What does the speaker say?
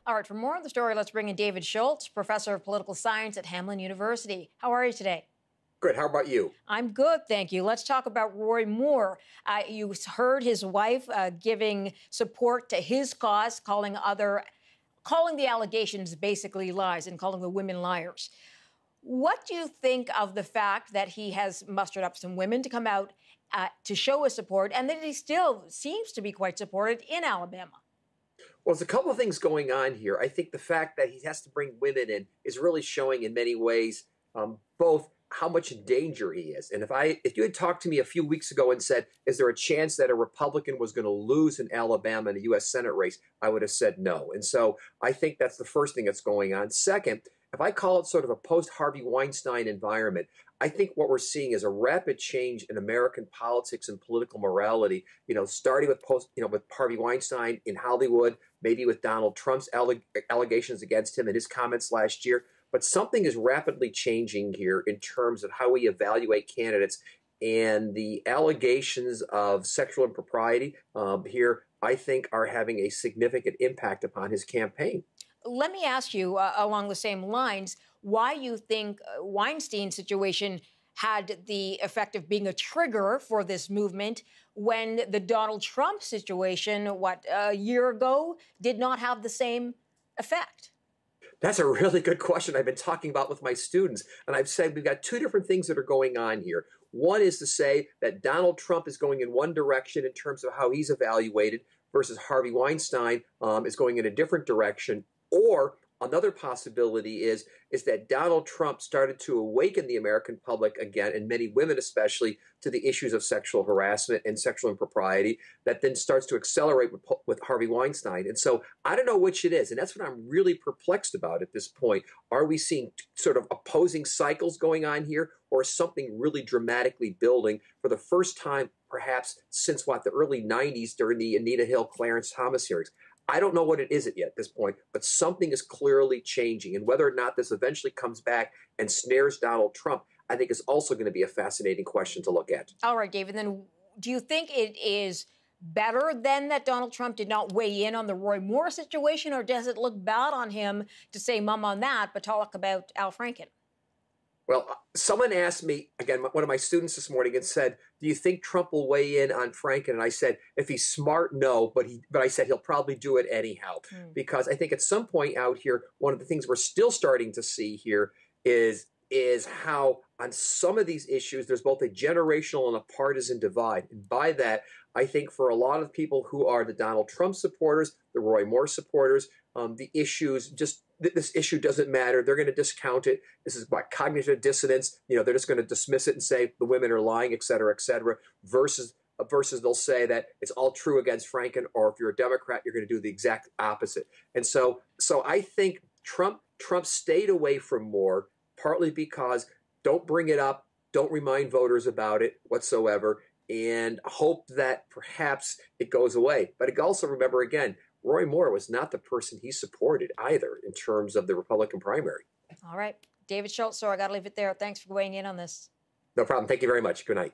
All right, for more on the story, let's bring in Davis Schultz, professor of political science at Hamline University. How are you today? Good. How about you? I'm good, thank you. Let's talk about Roy Moore. You heard his wife giving support to his cause, calling the allegations basically lies and calling the women liars. What do you think of the fact that he has mustered up some women to come out to show his support, and that he still seems to be quite supported in Alabama? Well, there's a couple of things going on here. I think the fact that he has to bring women in is really showing in many ways both how much in danger he is. And if you had talked to me a few weeks ago and said, is there a chance that a Republican was going to lose in Alabama in a U.S. Senate race, I would have said no. And so I think that's the first thing that's going on. Second, if I call it sort of a post-Harvey Weinstein environment, I think what we're seeing is a rapid change in American politics and political morality, starting with with Harvey Weinstein in Hollywood, maybe with Donald Trump's allegations against him and his comments last year. But something is rapidly changing here in terms of how we evaluate candidates, and the allegations of sexual impropriety here, I think, are having a significant impact upon his campaign. Let me ask you, along the same lines, why you think Weinstein's situation had the effect of being a trigger for this movement when the Donald Trump situation, a year ago, did not have the same effect? That's a really good question I've been talking about with my students. And I've said we've got two different things that are going on here. One is to say that Donald Trump is going in one direction in terms of how he's evaluated versus Harvey Weinstein is going in a different direction. Or another possibility is that Donald Trump started to awaken the American public again, and many women especially, to the issues of sexual harassment and sexual impropriety that then starts to accelerate with Harvey Weinstein. And so I don't know which it is, and that's what I'm really perplexed about at this point. Are we seeing sort of opposing cycles going on here, or something really dramatically building for the first time perhaps since the early 90s during the Anita Hill Clarence Thomas hearings? I don't know what it is yet at this point, but something is clearly changing. And whether or not this eventually comes back and snares Donald Trump, I think is also going to be a fascinating question to look at. All right, David, then do you think it is better then that Donald Trump did not weigh in on the Roy Moore situation, or does it look bad on him to say mum on that, but talk about Al Franken? Well, someone asked me, again, one of my students this morning, and said, do you think Trump will weigh in on Franken? And I said, if he's smart, no, but I said he'll probably do it anyhow. Because I think at some point out here, one of the things we're still starting to see here is how on some of these issues, there's both a generational and a partisan divide. And by that, I think for a lot of people who are the Donald Trump supporters, the Roy Moore supporters, the issues this issue doesn't matter. They're going to discount it. This is about cognitive dissonance. They're just going to dismiss it and say the women are lying, et cetera, versus they'll say that it's all true against Franken, or if you're a Democrat, you're going to do the exact opposite. And so I think Trump stayed away from Moore partly because don't bring it up, don't remind voters about it whatsoever, and hope that perhaps it goes away. But also remember, again, Roy Moore was not the person he supported either in terms of the Republican primary. All right. David Schultz, so I got to leave it there. Thanks for weighing in on this. No problem. Thank you very much. Good night.